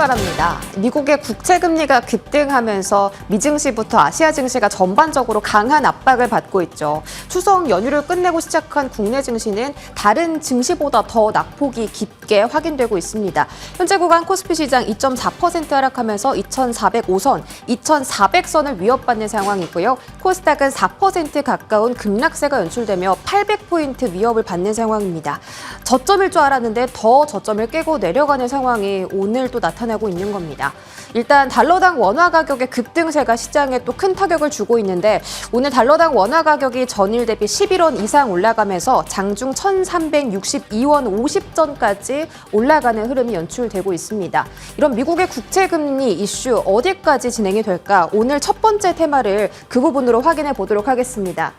바랍니다. 미국의 국채 금리가 급등하면서 미 증시부터 아시아 증시가 전반적으로 강한 압박을 받고 있죠. 추석 연휴를 끝내고 시작한 국내 증시는 다른 증시보다 더 낙폭이 깊게 확인되고 있습니다. 현재 구간 코스피 시장 2.4% 하락하면서 2,405선, 2,400선을 위협받는 상황이고요. 코스닥은 4% 가까운 급락세가 연출되며 800포인트 위협을 받는 상황입니다. 저점일 줄 알았는데 더 저점을 깨고 내려가는 상황이 오늘 또 나타나고 있는 겁니다. 일단 달러당 원화 가격의 급등세가 시장에 또 큰 타격을 주고 있는데 오늘 달러당 원화 가격이 전일 대비 11원 이상 올라가면서 장중 1,362원 50전까지 올라가는 흐름이 연출되고 있습니다. 이런 미국의 국채 금리 이슈 어디까지 진행이 될까? 오늘 첫 번째 테마를 그 부분으로 확인해 보도록 하겠습니다.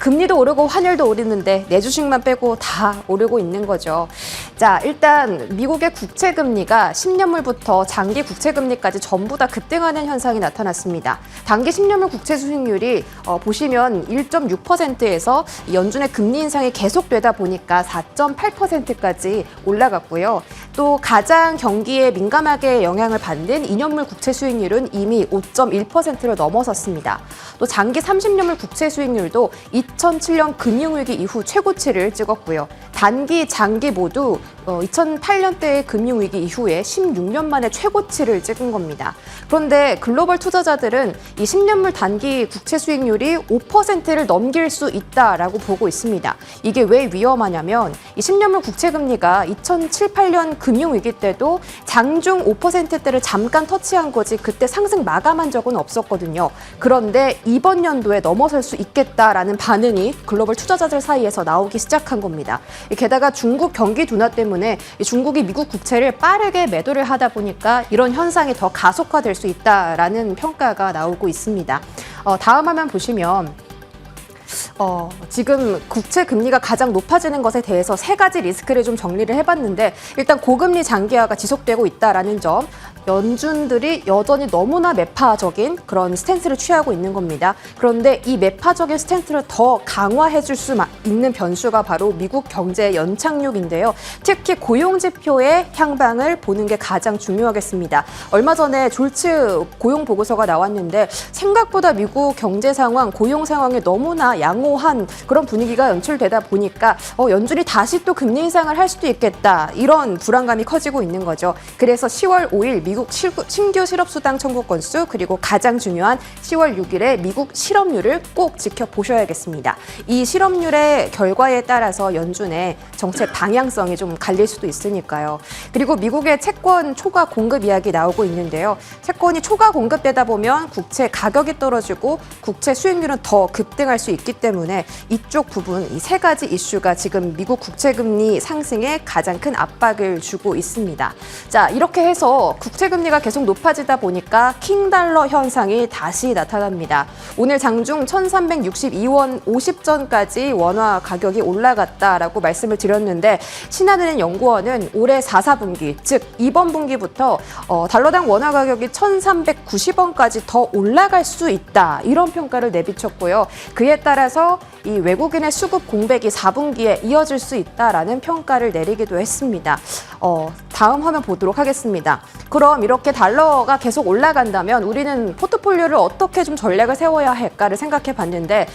금리도 오르고 환율도 오르는데 내 주식만 빼고 다 오르고 있는 거죠. 자, 일단 미국의 국채 금리가 10년물부터 장기 국채 금리까지 전부 다 급등하는 현상이 나타났습니다. 단기 10년물 국채 수익률이 보시면 1.6%에서 연준의 금리 인상이 계속되다 보니까 4.8%까지 올라갔고요. 또 가장 경기에 민감하게 영향을 받는 2년물 국채 수익률은 이미 5.1%를 넘어섰습니다. 또 장기 30년물 국채 수익률도 2007년 금융위기 이후 최고치를 찍었고요. 단기, 장기 모두 2008년대의 금융위기 이후에 16년 만에 최고치를 찍은 겁니다. 그런데 글로벌 투자자들은 이 10년물 단기 국채 수익률이 5%를 넘길 수 있다라고 보고 있습니다. 이게 왜 위험하냐면 이 10년물 국채 금리가 2007, 8년 금융위기 때도 장중 5%대를 잠깐 터치한 거지 그때 상승 마감한 적은 없었거든요. 그런데 이번 연도에 넘어설 수 있겠다라는 반응이 글로벌 투자자들 사이에서 나오기 시작한 겁니다. 게다가 중국 경기 둔화 때문에 중국이 미국 국채를 빠르게 매도를 하다 보니까 이런 현상이 더 가속화될 수 있다라는 평가가 나오고 있습니다. 다음 화면 보시면 지금 국채 금리가 가장 높아지는 것에 대해서 세 가지 리스크를 좀 정리를 해봤는데 일단 고금리 장기화가 지속되고 있다라는 점, 연준들이 여전히 너무나 매파적인 그런 스탠스를 취하고 있는 겁니다. 그런데 이 매파적인 스탠스를 더 강화해줄 수 있는 변수가 바로 미국 경제 연착륙인데요. 특히 고용 지표의 향방을 보는 게 가장 중요하겠습니다. 얼마 전에 졸츠 고용 보고서가 나왔는데 생각보다 미국 경제 상황, 고용 상황이 너무나 양호한 그런 분위기가 연출되다 보니까 연준이 다시 또 금리 인상을 할 수도 있겠다. 이런 불안감이 커지고 있는 거죠. 그래서 10월 5일 미국 신규 실업수당 청구 건수 그리고 가장 중요한 10월 6일에 미국 실업률을 꼭 지켜보셔야겠습니다. 이 실업률의 결과에 따라서 연준의 정책 방향성이 좀 갈릴 수도 있으니까요. 그리고 미국의 채권 초과 공급 이야기 나오고 있는데요. 채권이 초과 공급되다 보면 국채 가격이 떨어지고 국채 수익률은 더 급등할 수 있기 때문에 이쪽 부분, 이 세 가지 이슈가 지금 미국 국채 금리 상승에 가장 큰 압박을 주고 있습니다. 자, 이렇게 해서 국채 금리가 계속 높아지다 보니까 킹달러 현상이 다시 나타납니다. 오늘 장중 1,362원 50전까지 원화 가격이 올라갔다라고 말씀을 드렸는데 신한은행 연구원은 올해 4사분기, 즉 이번 분기부터 달러당 원화 가격이 1,390원까지 더 올라갈 수 있다. 이런 평가를 내비쳤고요. 그에 따라서 이 외국인의 수급 공백이 4분기에 이어질 수 있다라는 평가를 내리기도 했습니다. 다음 화면 보도록 하겠습니다. 그럼 이렇게 달러가 계속 올라간다면 우리는 포트폴리오를 어떻게 좀 전략을 세워야 할까를 생각해 봤는데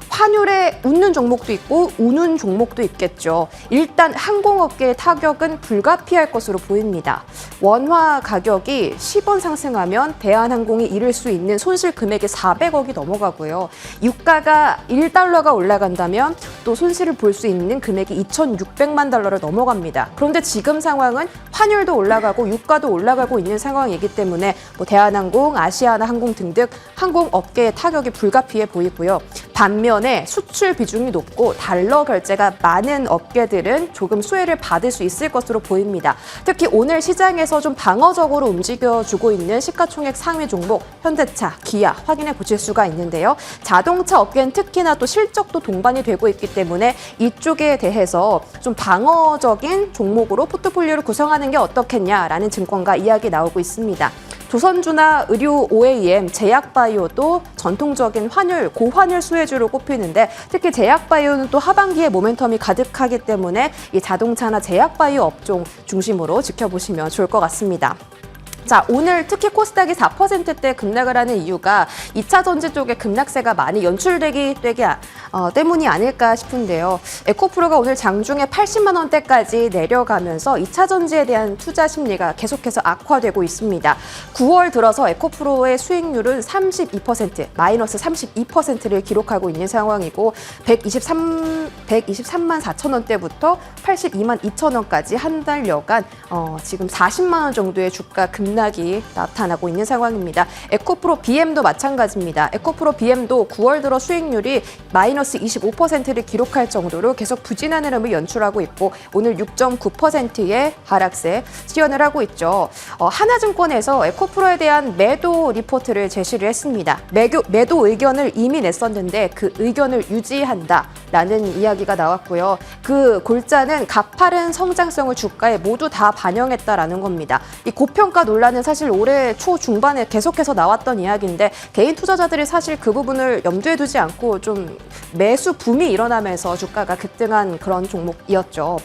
환율에 웃는 종목도 있고 우는 종목도 있겠죠. 일단 항공업계의 타격은 불가피할 것으로 보입니다. 원화 가격이 10원 상승하면 대한항공이 잃을 수 있는 손실 금액이 400억이 넘어가고요. 유가가 1달러가 올라간다면 또 손실을 볼 수 있는 금액이 2,600만 달러를 넘어갑니다. 그런데 지금 상황은 환율도 올라가고 유가도 올라가고 있는 상황이기 때문에 대한항공, 아시아나항공 등등 항공업계의 타격이 불가피해 보이고요. 반면에 수출 비중이 높고 달러 결제가 많은 업계들은 조금 수혜를 받을 수 있을 것으로 보입니다. 특히 오늘 시장에서 좀 방어적으로 움직여주고 있는 시가총액 상위 종목 현대차, 기아 확인해 보실 수가 있는데요. 자동차 업계는 특히나 또 실적도 동반이 되고 있기 때문에 이쪽에 대해서 좀 방어적인 종목으로 포트폴리오를 구성하는 게 어떻겠냐라는 증권가 이야기 나오고 있습니다. 조선주나 의류 OEM, 제약바이오도 전통적인 고환율 수혜주로 꼽히는데 특히 제약바이오는 또 하반기에 모멘텀이 가득하기 때문에 이 자동차나 제약바이오 업종 중심으로 지켜보시면 좋을 것 같습니다. 자, 오늘 특히 코스닥이 4%대 급락을 하는 이유가 2차 전지 쪽에 급락세가 많이 연출되기 때문이 아닐까 싶은데요. 에코프로가 오늘 장중에 80만 원대까지 내려가면서 2차 전지에 대한 투자 심리가 계속해서 악화되고 있습니다. 9월 들어서 에코프로의 수익률은 32%, 마이너스 32%를 기록하고 있는 상황이고 123만 4천 원대부터 82만 2천 원까지 한 달여간 지금 40만 원 정도의 주가 급락이 나타나고 있는 상황입니다. 에코프로 BM도 마찬가지입니다. 에코프로 BM도 9월 들어 수익률이 마이너스 25%를 기록할 정도로 계속 부진한 흐름을 연출하고 있고 오늘 6.9%의 하락세 시연을 하고 있죠. 하나증권에서 에코프로에 대한 매도 리포트를 제시를 했습니다. 매도 의견을 이미 냈었는데 그 의견을 유지한다라는 이야기가 나왔고요. 그 골자는 가파른 성장성을 주가에 모두 다 반영했다라는 겁니다. 이 고평가 논란은 사실 올해 초중반에 계속해서 나왔던 이야기인데 개인 투자자들이 사실 그 부분을 염두에 두지 않고 좀 매수 붐이 일어나면서 주가가 급등한 그런 종목이었죠.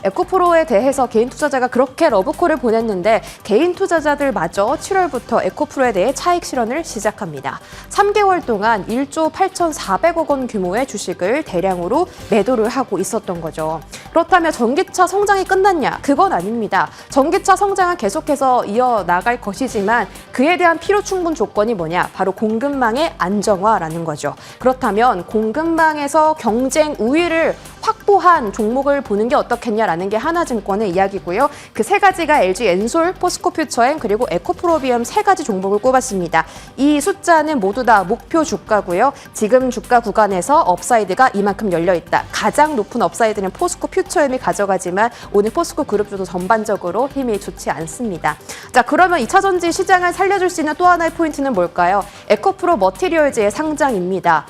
에코프로에 대해서 개인 투자자가 그렇게 러브콜을 보냈는데 개인 투자자들마저 7월부터 에코프로에 대해 차익 실현을 시작합니다. 3개월 동안 1조 8,400억 원 규모의 주식을 대량으로 매도를 하고 있었던 거죠. 그렇다면 전기차 성장이 끝났냐? 그건 아닙니다. 전기차 성장은 계속해서 이어나갈 것이지만 그에 대한 필요 충분 조건이 뭐냐? 바로 공급망의 안정화라는 거죠. 그렇다면 공급망에서 경쟁 우위를 확보한 종목을 보는 게 어떻겠냐라는 게 하나증권의 이야기고요. 그 세 가지가 LG 엔솔, 포스코퓨처엠 그리고 에코프로비엄 세 가지 종목을 꼽았습니다. 이 숫자는 모두 다 목표 주가고요. 지금 주가 구간에서 업사이드가 이만큼 열려 있다. 가장 높은 업사이드는 포스코퓨처엠이 가져가지만 오늘 포스코 그룹주도 전반적으로 힘이 좋지 않습니다. 자, 그러면 2차 전지 시장을 살려줄 수 있는 또 하나의 포인트는 뭘까요? 에코프로 머티리얼즈의 상장입니다.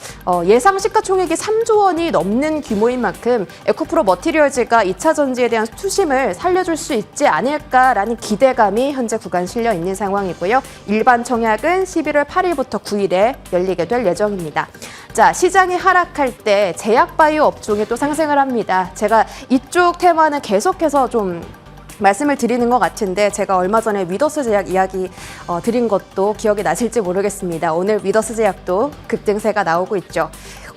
예상 시가총액이 3조 원이 넘는 규모인 만큼 에코프로 머티리얼즈가 2차 전지에 대한 투심을 살려줄 수 있지 않을까라는 기대감이 현재 구간 실려 있는 상황이고요. 일반 청약은 11월 8일부터 9일에 열리게 될 예정입니다. 자, 시장이 하락할 때 제약바이오 업종이 또 상승을 합니다. 제가 이쪽 테마는 계속해서 좀 말씀을 드리는 것 같은데 제가 얼마 전에 위더스 제약 이야기 드린 것도 기억이 나실지 모르겠습니다. 오늘 위더스 제약도 급등세가 나오고 있죠.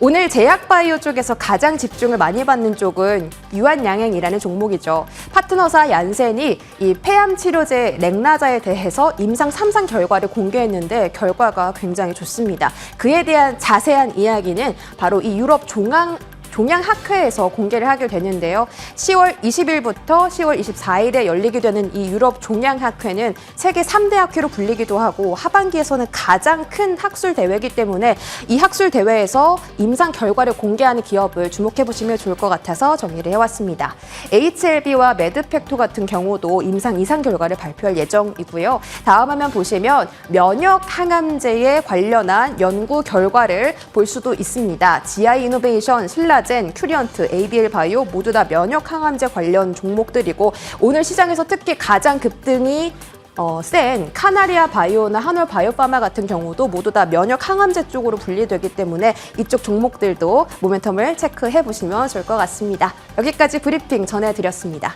오늘 제약바이오 쪽에서 가장 집중을 많이 받는 쪽은 유한양행이라는 종목이죠. 파트너사 얀센이 이 폐암 치료제 렉나자에 대해서 임상 3상 결과를 공개했는데 결과가 굉장히 좋습니다. 그에 대한 자세한 이야기는 바로 이 유럽 종양학회에서 공개를 하게 되는데요. 10월 20일부터 10월 24일에 열리게 되는 이 유럽 종양학회는 세계 3대 학회로 불리기도 하고 하반기에서는 가장 큰 학술 대회이기 때문에 이 학술 대회에서 임상 결과를 공개하는 기업을 주목해 보시면 좋을 것 같아서 정리를 해왔습니다. HLB와 매드팩토 같은 경우도 임상 2상 결과를 발표할 예정이고요. 다음 화면 보시면 면역 항암제에 관련한 연구 결과를 볼 수도 있습니다. GI 이노베이션, 신라젠, 큐리언트, ABL 바이오 모두 다 면역 항암제 관련 종목들이고 오늘 시장에서 특히 가장 급등이 센 카나리아 바이오나 한올 바이오파마 같은 경우도 모두 다 면역 항암제 쪽으로 분리되기 때문에 이쪽 종목들도 모멘텀을 체크해 보시면 좋을 것 같습니다. 여기까지 브리핑 전해드렸습니다.